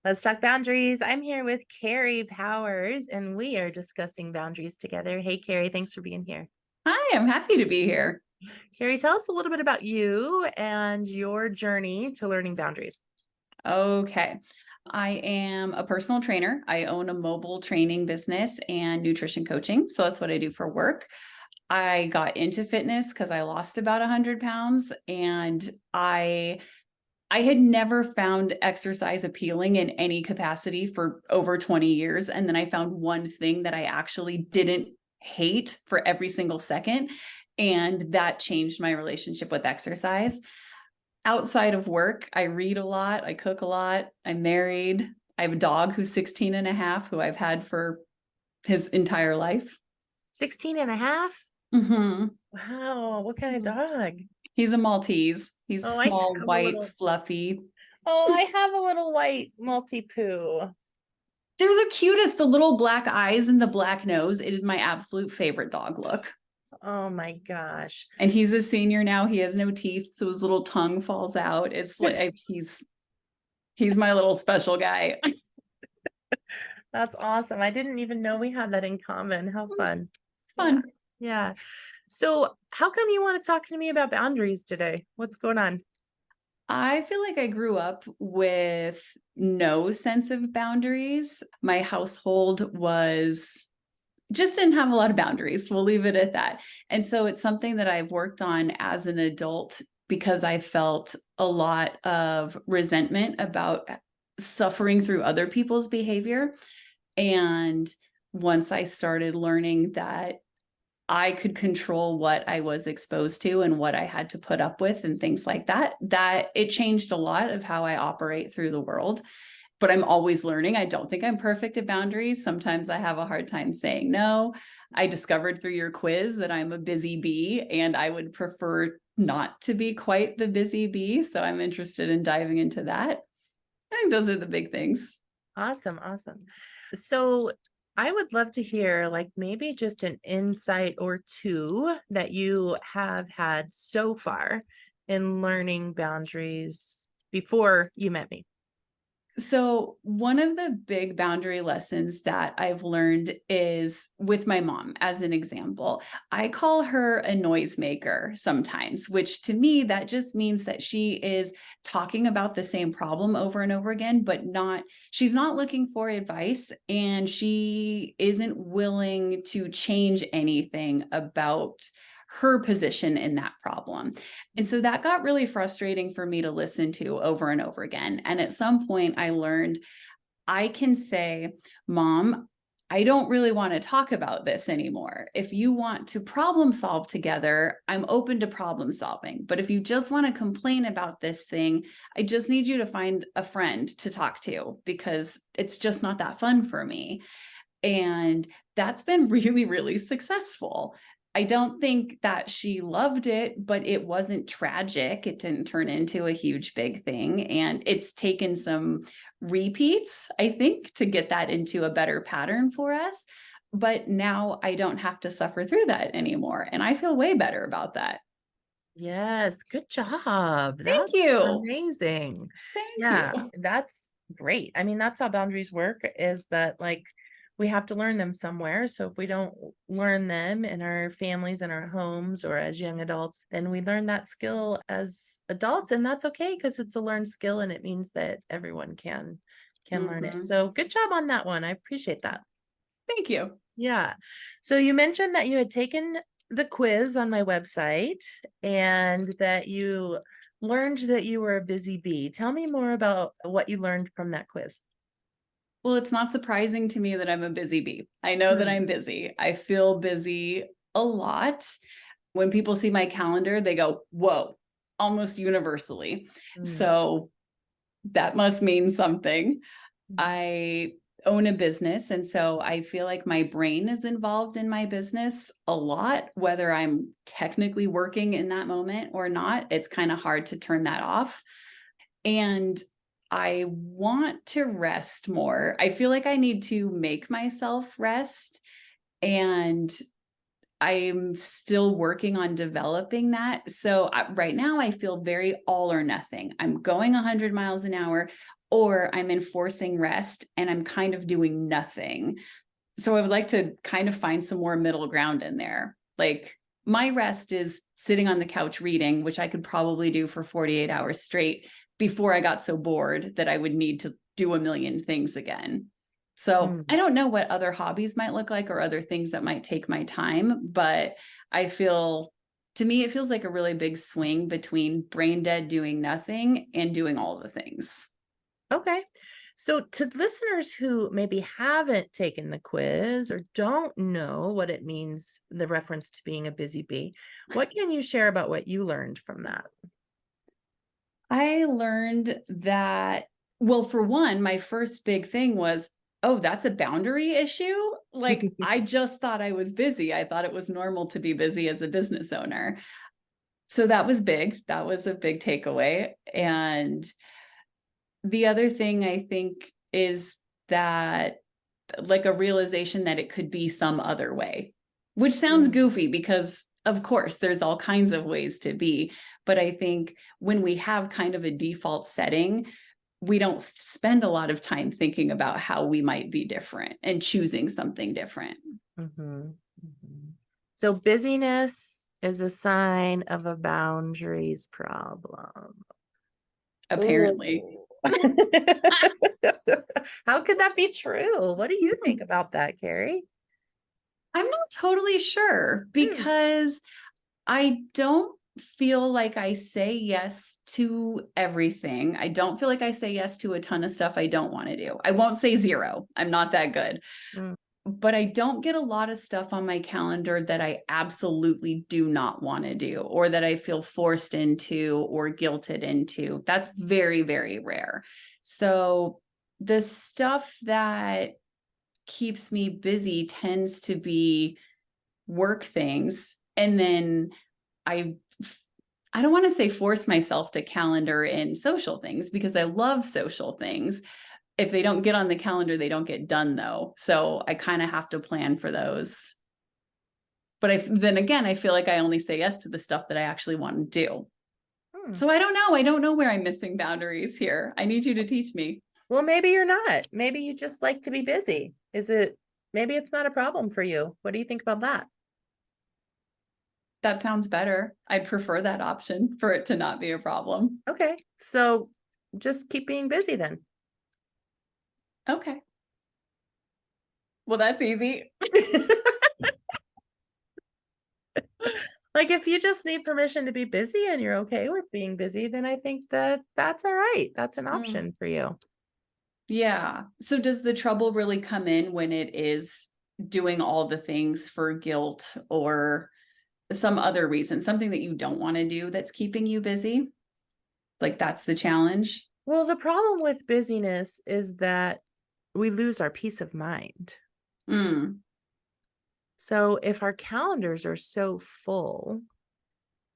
Let's talk boundaries. I'm here with Cari Powers, and we are discussing boundaries together. Hey, Cari, thanks for being here. Hi, I'm happy to be here. Cari, tell us a little bit about you and your journey to learning boundaries. Okay. I am a personal trainer. I own a mobile training business and nutrition coaching. So that's what I do for work. I got into fitness because I lost about 100 pounds and I had never found exercise appealing in any capacity for over 20 years. And then I found one thing that I actually didn't hate for every single second. And that changed my relationship with exercise. Outside of work, I read a lot, I cook a lot, I'm married. I have a dog who's 16 and a half, who I've had for his entire life. 16 and a half? Mhm. Wow. What kind of dog? He's a Maltese. He's Oh, I small, have a white, little, fluffy. oh, I have a little white Maltipoo. They're the cutest, the little black eyes and the black nose. It is my absolute favorite dog look. Oh my gosh. And he's a senior now. He has no teeth, so his little tongue falls out. It's like he's my little special guy. That's awesome. I didn't even know we had that in common. How fun. Yeah. Fun. Yeah. So, how come you want to talk to me about boundaries today? What's going on? I feel like I grew up with no sense of boundaries. My household was just didn't have a lot of boundaries. We'll leave it at that. And so it's something that I've worked on as an adult because I felt a lot of resentment about suffering through other people's behavior. And once I started learning that I could control what I was exposed to and what I had to put up with and things like that, that it changed a lot of how I operate through the world. But I'm always learning. I don't think I'm perfect at boundaries. Sometimes I have a hard time saying no. I discovered through your quiz that I'm a busy bee and I would prefer not to be quite the busy bee. So I'm interested in diving into that. I think those are the big things. Awesome, awesome. So, I would love to hear like maybe just an insight or two that you have had so far in learning boundaries before you met me. So, one of the big boundary lessons that I've learned is with my mom, as an example. I call her a noisemaker sometimes, which to me, that just means that she is talking about the same problem over and over again, but she's not looking for advice and she isn't willing to change anything about her position in that problem. And so that got really frustrating for me to listen to over and over again. And at some point, I learned I can say, Mom, I don't really want to talk about this anymore. If you want to problem solve together, I'm open to problem solving. But if you just want to complain about this thing, I just need you to find a friend to talk to because it's just not that fun for me. And that's been really, really successful. I don't think that she loved it, but it wasn't tragic. It didn't turn into a huge big thing. And it's taken some repeats, I think, to get that into a better pattern for us. But now I don't have to suffer through that anymore. And I feel way better about that. Yes, good job. Thank That's you. amazing. Thank Yeah, you. that's great. I mean, that's how boundaries work is that like we have to learn them somewhere. So if we don't learn them in our families and our homes or as young adults, then we learn that skill as adults and that's okay because it's a learned skill and it means that everyone can learn it. Mhm. So good job on that one. I appreciate that. Thank you. Yeah. So you mentioned that you had taken the quiz on my website and that you learned that you were a busy bee. Tell me more about what you learned from that quiz. Well, it's not surprising to me that I'm a busy bee. I know that Mm, I'm busy. I feel busy a lot. When people see my calendar, they go, whoa, almost universally. mm, So that must mean something. mm. I own a business. And so I feel like my brain is involved in my business a lot, whether I'm technically working in that moment or not. It's kind of hard to turn that off. And I want to rest more. I feel like I need to make myself rest. And I'm still working on developing that. So right now I feel very all or nothing. I'm going 100 miles an hour. or I'm enforcing rest and I'm kind of doing nothing. So I would like to kind of find some more middle ground in there. Like my rest is sitting on the couch reading, which I could probably do for 48 hours straight before I got so bored that I would need to do a million things again. So I Mm. don't know what other hobbies might look like or other things that might take my time, but I feel, to me, it feels like a really big swing between brain dead doing nothing and doing all the things. Okay. So, to listeners who maybe haven't taken the quiz or don't know what it means, the reference to being a busy bee, what can you share about what you learned from that? I learned that, well, for one, my first big thing was, oh, that's a boundary issue. Like, I just thought I was busy. I thought it was normal to be busy as a business owner. So that was big. That was a big takeaway. And the other thing I think is that, like, a realization that it could be some other way, which sounds Mm. goofy because, of course, there's all kinds of ways to be. But I think when we have kind of a default setting, we don't spend a lot of time thinking about how we might be different and choosing something different. Mhm, mhm. So, busyness is a sign of a boundaries problem. Apparently. Ooh. How could that be true? What do you think about that, Carrie? I'm not totally sure Mm, because I don't feel like I say yes to everything. I don't feel like I say yes to a ton of stuff I don't want to do. I won't say zero. I'm not that good. mm, But I don't get a lot of stuff on my calendar that I absolutely do not want to do or that I feel forced into or guilted into. That's very, very rare. So the stuff that keeps me busy tends to be work things. And then I I don't want to say force myself to calendar in social things because I love social things. If they don't get on the calendar, they don't get done though. So I kind of have to plan for those. But then again, I feel like I only say yes to the stuff that I actually want to do. mm. So I don't know. I don't know where I'm missing boundaries here. I need you to teach me. Well, maybe you're not. Maybe you just like to be busy. Maybe it's not a problem for you. What do you think about that? That sounds better. I'd prefer that option for it to not be a problem. Okay. So just keep being busy then. Okay. Well, that's easy. Like if you just need permission to be busy and you're okay with being busy, then I think that that's all right. That's an Mm, option for you. yeah. So does the trouble really come in when it is doing all the things for guilt or some other reason, something that you don't want to do that's keeping you busy? Like that's the challenge? Well, the problem with busyness is that we lose our peace of mind. Mm, So if our calendars are so full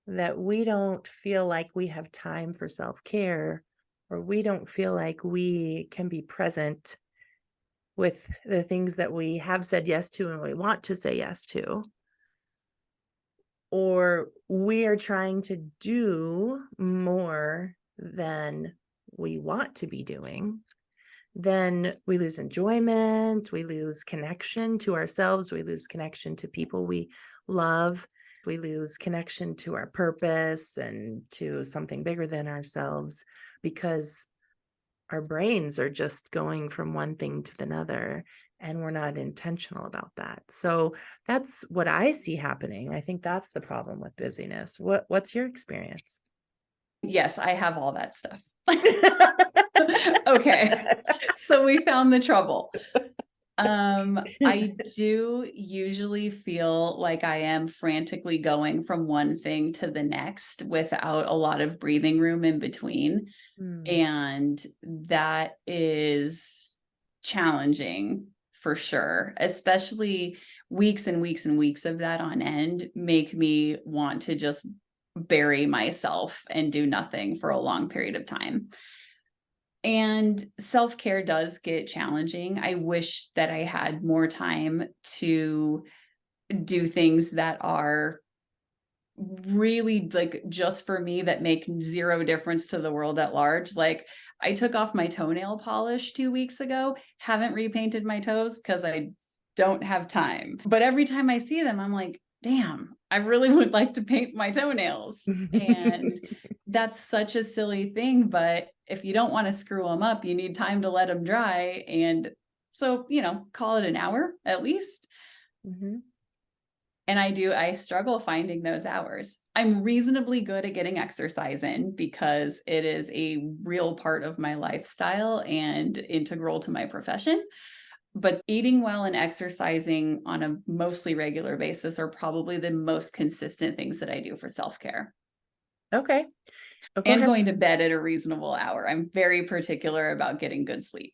that we don't feel like we have time for self-care, or we don't feel like we can be present with the things that we have said yes to and we want to say yes to, or we are trying to do more than we want to be doing, then we lose enjoyment, we lose connection to ourselves, we lose connection to people we love, we lose connection to our purpose and to something bigger than ourselves because our brains are just going from one thing to another and we're not intentional about that. So that's what I see happening. I think that's the problem with busyness. What's your experience? yes, I have all that stuff. Okay. So we found the trouble. I do usually feel like I am frantically going from one thing to the next without a lot of breathing room in between. Hmm. And that is challenging for sure, especially weeks and weeks and weeks of that on end make me want to just bury myself and do nothing for a long period of time. And self care does get challenging. I wish that I had more time to do things that are really like just for me that make zero difference to the world at large. Like I took off my toenail polish 2 weeks ago, haven't repainted my toes because I don't have time. But every time I see them, I'm like, damn, I really would like to paint my toenails. And that's such a silly thing. But if you don't want to screw them up, you need time to let them dry. And so, call it an hour at least. Mhm. And I struggle finding those hours. I'm reasonably good at getting exercise in because it is a real part of my lifestyle and integral to my profession. But eating well and exercising on a mostly regular basis are probably the most consistent things that I do for self-care. Okay. Oh, go And ahead. going to bed at a reasonable hour. I'm very particular about getting good sleep.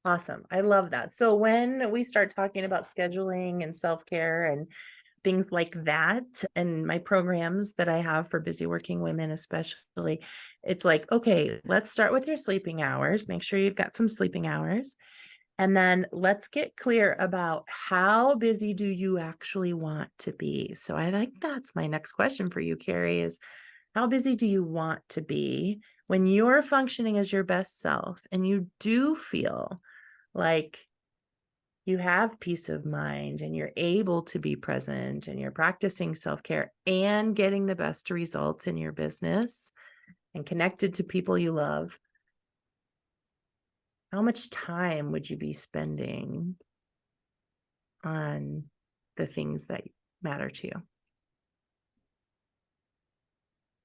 Awesome. I love that. So when we start talking about scheduling and self-care and things like that, and my programs that I have for busy working women, especially, it's like, okay, let's start with your sleeping hours. Make sure you've got some sleeping hours. And then let's get clear about how busy do you actually want to be? So I think that's my next question for you, Cari, is how busy do you want to be when you're functioning as your best self and you do feel like you have peace of mind and you're able to be present and you're practicing self-care and getting the best results in your business and connected to people you love? How much time would you be spending on the things that matter to you?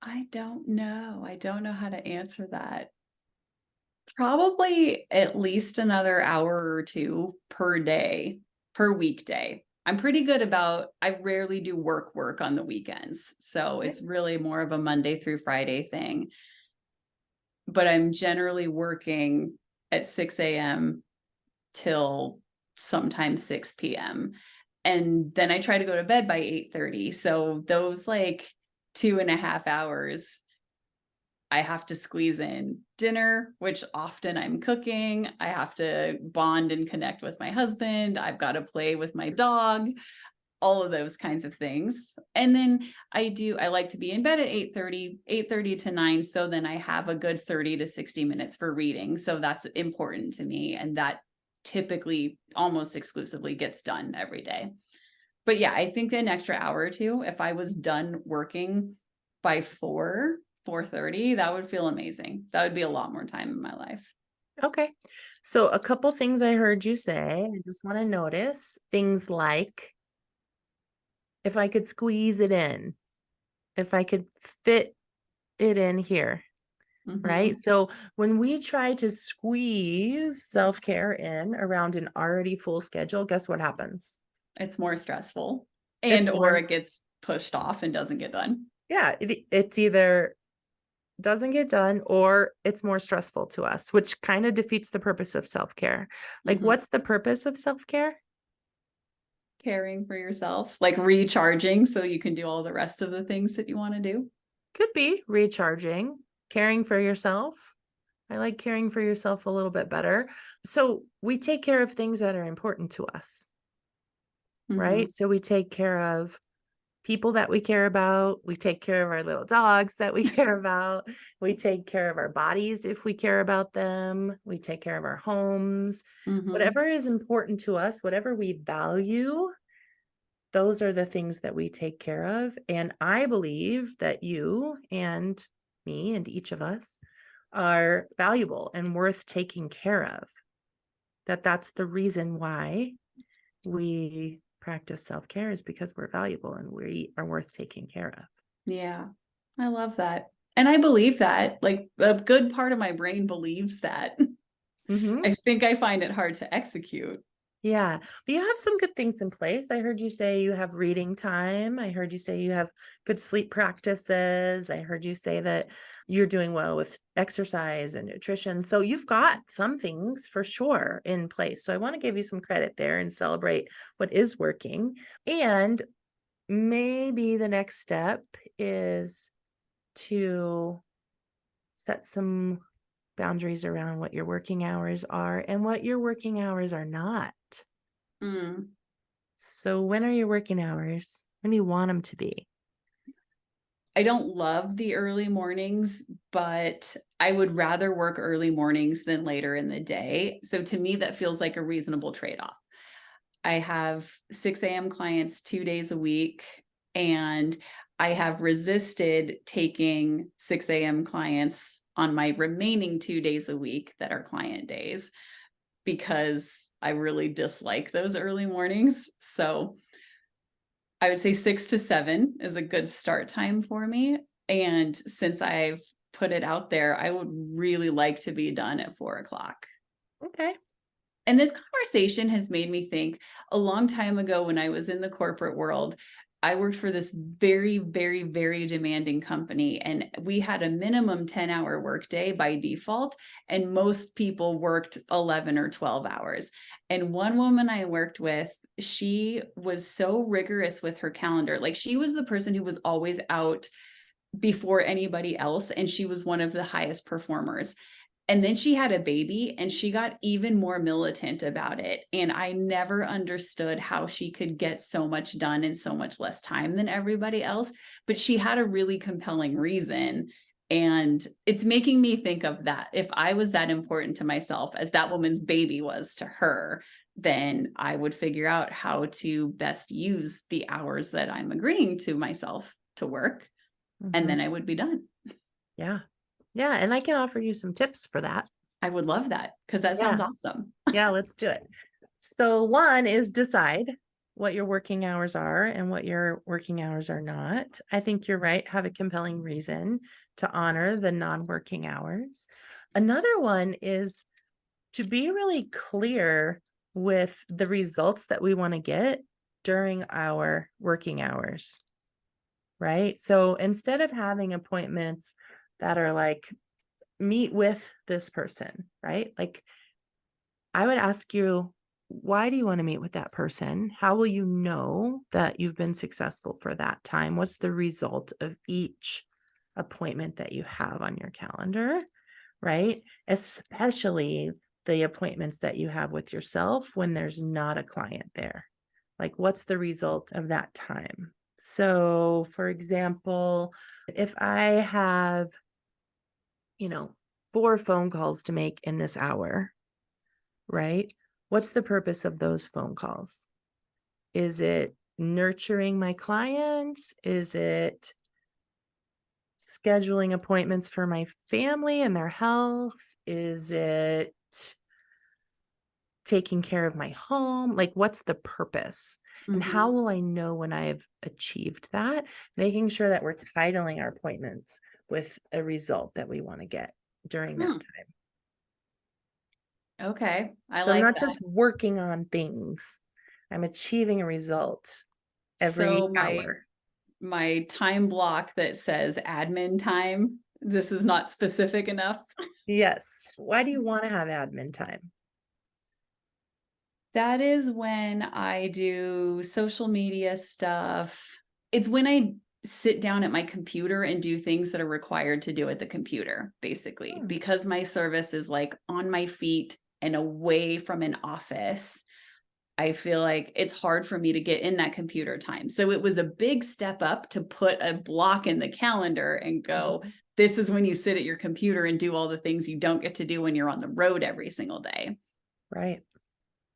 I don't know. I don't know how to answer that. Probably at least another hour or two per day, per weekday. I'm pretty good about I rarely do work on the weekends. So Okay. it's really more of a Monday through Friday thing. But I'm generally working at 6 a.m. till sometimes 6 p.m. And then I try to go to bed by 8:30. So those like 2.5 hours I have to squeeze in dinner, which often I'm cooking. I have to bond and connect with my husband. I've got to play with my dog, all of those kinds of things. And then I like to be in bed at 8:30 to 9. So then I have a good 30 to 60 minutes for reading. So that's important to me. And that typically almost exclusively gets done every day. But yeah, I think an extra hour or two, if I was done working by 4:30, that would feel amazing. That would be a lot more time in my life. Okay. So a couple things I heard you say, I just want to notice things like if I could squeeze it in, if I could fit it in here, right? Mhm. So when we try to squeeze self-care in around an already full schedule, guess what happens? It's more stressful It's and or more, it gets pushed off and doesn't get done. yeah, it's either doesn't get done or it's more stressful to us, which kind of defeats the purpose of self-care. Like, Mhm. what's the purpose of self-care? Caring for yourself, like recharging so you can do all the rest of the things that you wanna do. Could be recharging, caring for yourself. I like caring for yourself a little bit better. So we take care of things that are important to us, Mhm. right? So we take care of people that we care about. We take care of our little dogs that we care about. We take care of our bodies if we care about them. We take care of our homes. Mhm. Whatever is important to us, whatever we value, those are the things that we take care of. And I believe that you and me and each of us are valuable and worth taking care of. That's the reason why we practice self-care is because we're valuable and we are worth taking care of. Yeah. I love that. And I believe that, like, a good part of my brain believes that. Mhm. I think I find it hard to execute. Yeah, but you have some good things in place. I heard you say you have reading time. I heard you say you have good sleep practices. I heard you say that you're doing well with exercise and nutrition. So you've got some things for sure in place. So I want to give you some credit there and celebrate what is working. And maybe the next step is to set some boundaries around what your working hours are and what your working hours are not. Mm. So when are your working hours? When do you want them to be? I don't love the early mornings, but I would rather work early mornings than later in the day. So to me, that feels like a reasonable trade-off. I have 6 a.m. clients 2 days a week, and I have resisted taking 6 a.m. clients on my remaining 2 days a week that are client days because I really dislike those early mornings. So I would say 6 to 7 is a good start time for me. And since I've put it out there, I would really like to be done at 4 o'clock. Okay. And this conversation has made me think a long time ago when I was in the corporate world, I worked for this very, very, very demanding company, and we had a minimum 10-hour workday by default, and most people worked 11 or 12 hours. And one woman I worked with, she was so rigorous with her calendar. Like, she was the person who was always out before anybody else, and she was one of the highest performers. And then she had a baby and she got even more militant about it. And I never understood how she could get so much done in so much less time than everybody else. But she had a really compelling reason. And it's making me think of that. If I was that important to myself as that woman's baby was to her, then I would figure out how to best use the hours that I'm agreeing to myself to work. And Mhm. then I would be done. Yeah. Yeah, and I can offer you some tips for that. I would love that because that sounds Yeah. awesome. Yeah, let's do it. So one is decide what your working hours are and what your working hours are not. I think you're right. Have a compelling reason to honor the non-working hours. Another one is to be really clear with the results that we want to get during our working hours, right? So instead of having appointments that are like, meet with this person, right? Like, I would ask you, why do you want to meet with that person? How will you know that you've been successful for that time? What's the result of each appointment that you have on your calendar, right? Especially the appointments that you have with yourself when there's not a client there. Like, what's the result of that time? So, for example, if I have, you know, 4 phone calls to make in this hour, right? What's the purpose of those phone calls? Is it nurturing my clients? Is it scheduling appointments for my family and their health? Is it taking care of my home? Like, what's the purpose? And how Mhm. will I know when I've achieved that? Making sure that we're titling our appointments with a result that we want to get during that Hmm. time. Okay. I So I'm like not that. just working on things, I'm achieving a result every So my hour. my time block that says admin time, this is not specific enough. Yes. Why do you want to have admin time? That is when I do social media stuff. It's when I sit down at my computer and do things that are required to do at the computer, basically, Hmm. because my service is like on my feet and away from an office. I feel like it's hard for me to get in that computer time. So it was a big step up to put a block in the calendar and go, Mhm. this is when you sit at your computer and do all the things you don't get to do when you're on the road every single day. Right.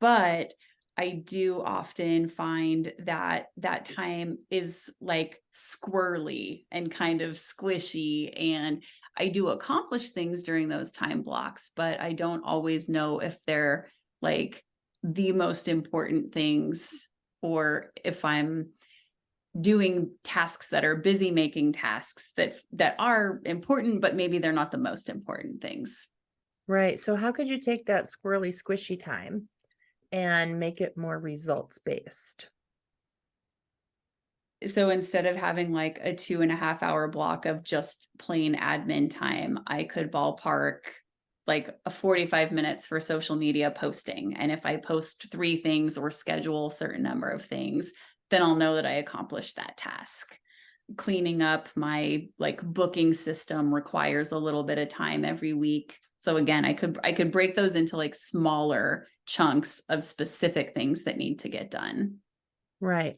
But I do often find that that time is like squirrely and kind of squishy. And I do accomplish things during those time blocks, but I don't always know if they're like the most important things or if I'm doing tasks that are busy making tasks that are important, but maybe they're not the most important things. Right. So how could you take that squirrely, squishy time and make it more results based? So instead of having like a 2.5 hour block of just plain admin time, I could ballpark like a 45 minutes for social media posting. And if I post 3 things or schedule a certain number of things, then I'll know that I accomplished that task. Cleaning up my like booking system requires a little bit of time every week. So again, I could break those into like smaller chunks of specific things that need to get done. Right.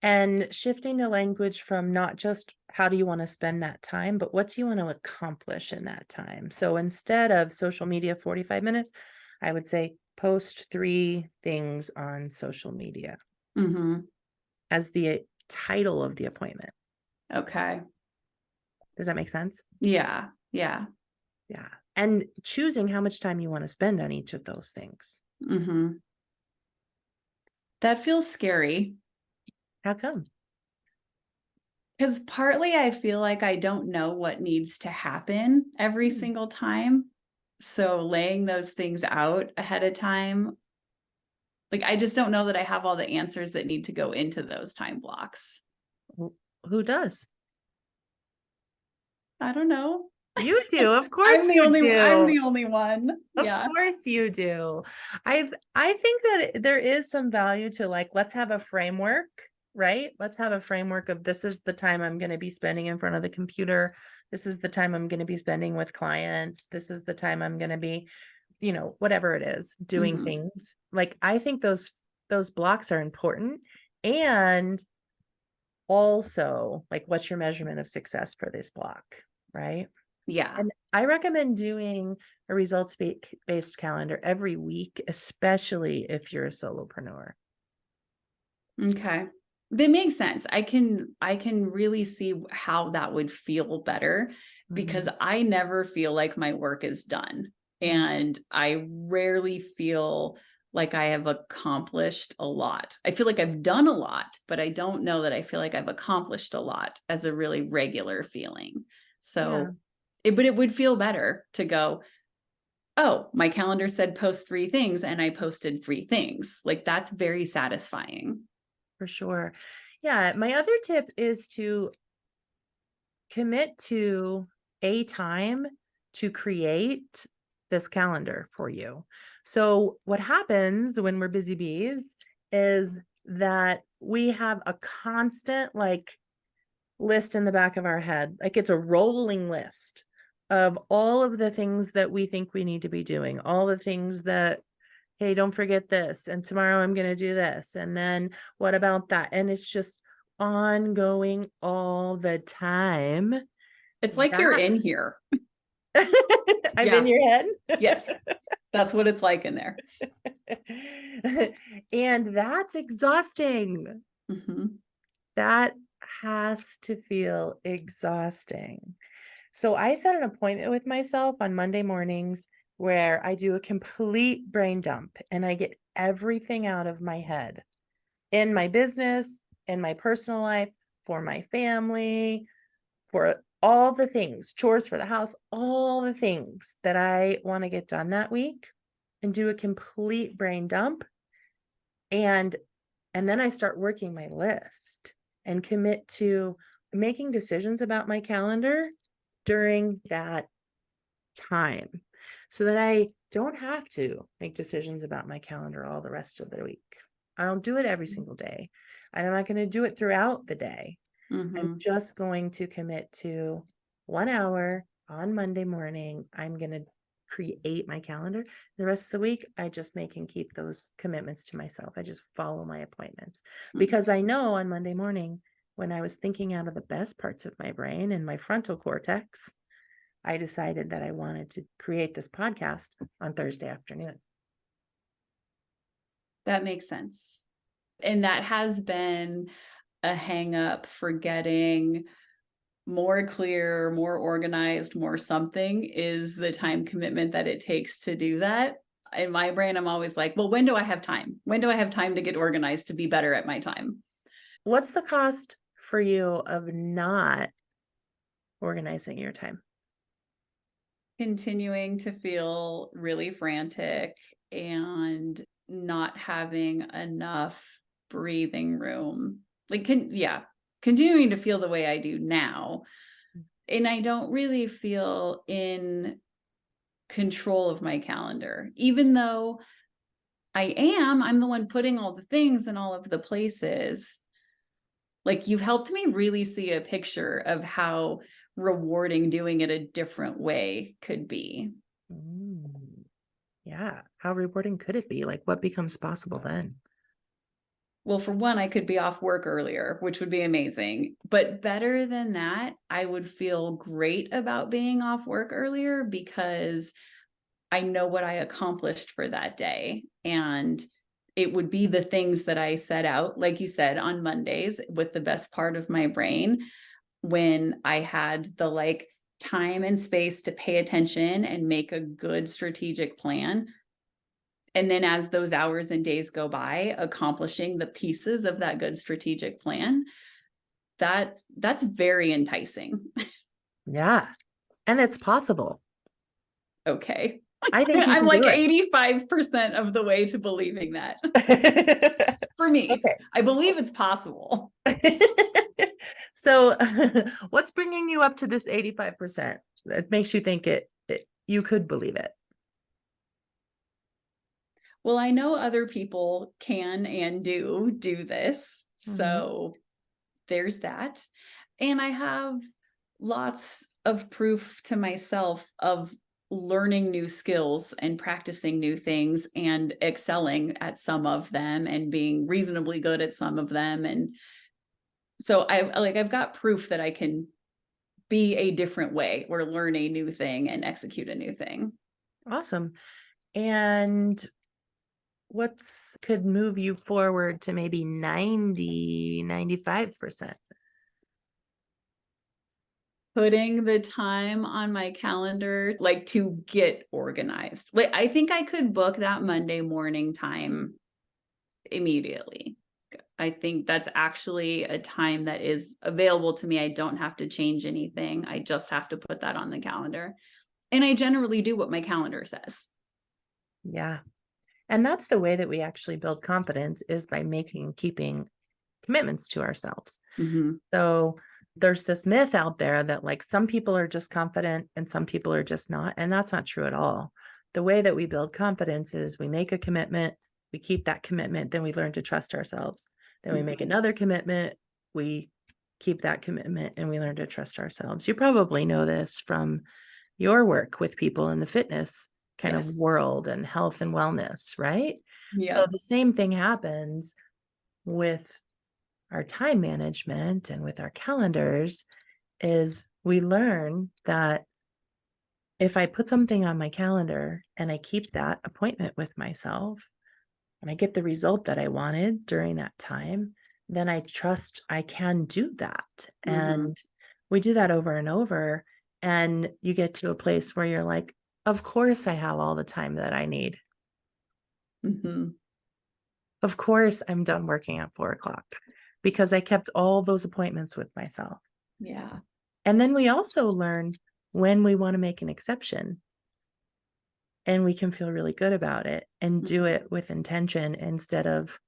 And shifting the language from not just how do you want to spend that time, but what do you want to accomplish in that time? So instead of social media 45 minutes, I would say post 3 things on social media Mhm. as the title of the appointment. Okay. Does that make sense? Yeah. Yeah. Yeah. And choosing how much time you want to spend on each of those things. Mhm. That feels scary How come? because partly I feel like I don't know what needs to happen every Mm. single time. So laying those things out ahead of time, like, I just don't know that I have all the answers that need to go into those time blocks. Who does? I don't know. You do. Of course you I'm do. the only one. Of Yeah. course you do. I think that there is some value to like, let's have a framework, right? Let's have a framework of this is the time I'm going to be spending in front of the computer. This is the time I'm going to be spending with clients. This is the time I'm going to be, whatever it is, doing Mhm. things. Like I think those blocks are important. And also, like what's your measurement of success for this block, right? Yeah. And I recommend doing a based calendar every week, especially if you're a solopreneur. Okay. That makes sense. I can really see how that would feel better because Mhm. I never feel like my work is done. Mm. And I rarely feel like I have accomplished a lot. I feel like I've done a lot, but I don't know that I feel like I've accomplished a lot as a really regular feeling. Yeah, So but it would feel better to go, oh, my calendar said post 3 things and I posted 3 things. Like that's very satisfying. for sure. Yeah, my other tip is to commit to a time to create this calendar for you. So, what happens when we're busy bees is that we have a constant list in the back of our head. Like it's a rolling list of all of the things that we think we need to be doing, all the things that, hey, don't forget this. And tomorrow I'm going to do this. And then what about that? And it's just ongoing all the time. It's like you're That in here. I'm in Yeah. your head. Yes. That's what it's like in there. And that's exhausting. Mhm. That has to feel exhausting. So I set an appointment with myself on Monday mornings where I do a complete brain dump and I get everything out of my head in my business, in my personal life, for my family, for all the things, chores for the house, all the things that I want to get done that week and do a complete brain dump. And and then I start working my list and commit to making decisions about my calendar during that time so that I don't have to make decisions about my calendar all the rest of the week. I don't do it every single day. I'm not going to do it throughout the day. I'm Mhm. just going to commit to 1 hour on Monday morning. I'm going to create my calendar. The rest of the week, I just make and keep those commitments to myself. I just follow my appointments Mm. because I know on Monday morning, when I was thinking out of the best parts of my brain and my frontal cortex, I decided that I wanted to create this podcast on Thursday afternoon. That makes sense. And that has been a hang up for getting more clear, more organized, more something is the time commitment that it takes to do that. In my brain, I'm always like, well, when do I have time? When do I have time to get organized to be better at my time? What's the cost for you of not organizing your time? Continuing to feel really frantic and not having enough breathing room. Yeah, continuing to feel the way I do now. And I don't really feel in control of my calendar, even though I'm the one putting all the things in all of the places. Like you've helped me really see a picture of how rewarding doing it a different way could be. Mm, yeah. How rewarding could it be? Like, what becomes possible then? Well, for one, I could be off work earlier, which would be amazing. But better than that, I would feel great about being off work earlier because I know what I accomplished for that day. And it would be the things that I set out, like you said, on Mondays with the best part of my brain when I had the like time and space to pay attention and make a good strategic plan. And then as those hours and days go by, accomplishing the pieces of that good strategic plan, that's very enticing. Yeah. And it's possible. Okay. I think you I'm can like do it. 85% of the way to believing that. For me, Okay. I believe it's possible. So what's bringing you up to this 85%? That makes you think you could believe it. Well, I know other people can and do this. Mhm. So there's that. And I have lots of proof to myself of learning new skills and practicing new things and excelling at some of them and being reasonably good at some of them. And so I've got proof that I can be a different way or learn a new thing and execute a new thing. Awesome. And what's could move you forward to maybe 90, 95%? Putting the time on my calendar, like, to get organized. Like, I think I could book that Monday morning time immediately. I think that's actually a time that is available to me. I don't have to change anything. I just have to put that on the calendar. And I generally do what my calendar says. Yeah. And that's the way that we actually build confidence is by keeping commitments to ourselves. Mhm. So there's this myth out there that like some people are just confident and some people are just not. And that's not true at all. The way that we build confidence is we make a commitment, we keep that commitment, then we learn to trust ourselves. Then we make Mhm. another commitment, we keep that commitment, and we learn to trust ourselves. You probably know this from your work with people in the fitness kind of Yes. world and health and wellness, right? So Yep. the same thing happens with our time management and with our calendars is we learn that if I put something on my calendar and I keep that appointment with myself and I get the result that I wanted during that time, then I trust I can do that. Mhm. And we do that over and over. And you get to a place where you're like, of course, I have all the time that I need. Mhm. Of course, I'm done working at 4 o'clock because I kept all those appointments with myself. Yeah. And then we also learn when we want to make an exception and we can feel really good about it and do Mhm. it with intention instead of,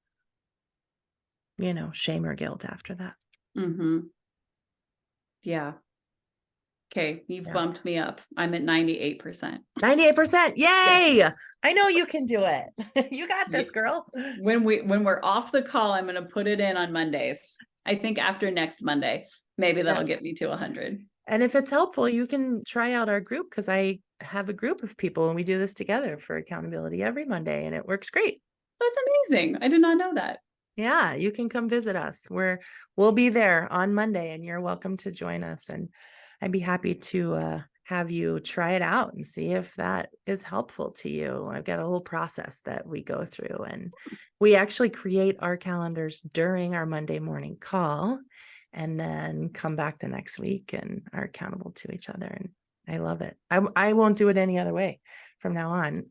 shame or guilt after that. Mhm. Yeah. Okay, you've Yeah. bumped me up. I'm at 98%. 98%. Yes. Yay. I know you can do it. You got this, Yes. girl. When we're off the call, I'm gonna put it in on Mondays. I think after next Monday, maybe Yeah. that'll get me to 100. And if it's helpful, you can try out our group because I have a group of people and we do this together for accountability every Monday and it works great. That's amazing. I did not know that. Yeah, you can come visit us. We'll be there on Monday and you're welcome to join us. And I'd be happy to have you try it out and see if that is helpful to you. I've got a whole process that we go through and we actually create our calendars during our Monday morning call and then come back the next week and are accountable to each other. And I love it. I won't do it any other way from now on.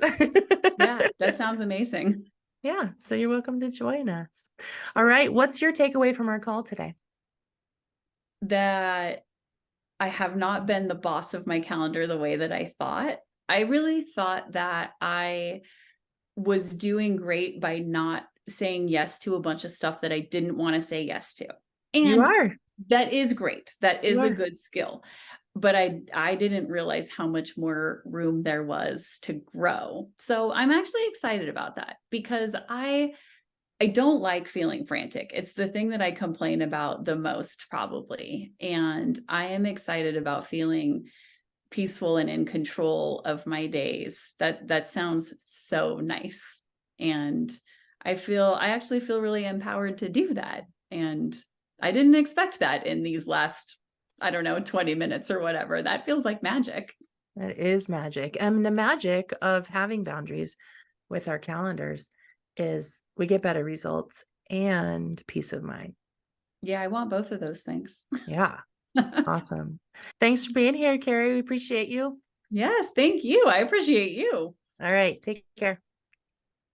Yeah, that sounds amazing. Yeah, so you're welcome to join us. All right, what's your takeaway from our call today? That I have not been the boss of my calendar the way that I thought. I really thought that I was doing great by not saying yes to a bunch of stuff that I didn't want to say yes to. You And are. that is great. That You is a are. good skill. But I didn't realize how much more room there was to grow. So I'm actually excited about that because I don't like feeling frantic. It's the thing that I complain about the most probably. And I am excited about feeling peaceful and in control of my days. That sounds so nice. And I actually feel really empowered to do that. And I didn't expect that in these last, I don't know, 20 minutes or whatever. That feels like magic. That is magic. And the magic of having boundaries with our calendars is we get better results and peace of mind. Yeah, I want both of those things. Yeah. Awesome. Thanks for being here, Cari. We appreciate you. Yes, thank you. I appreciate you. All right. Take care.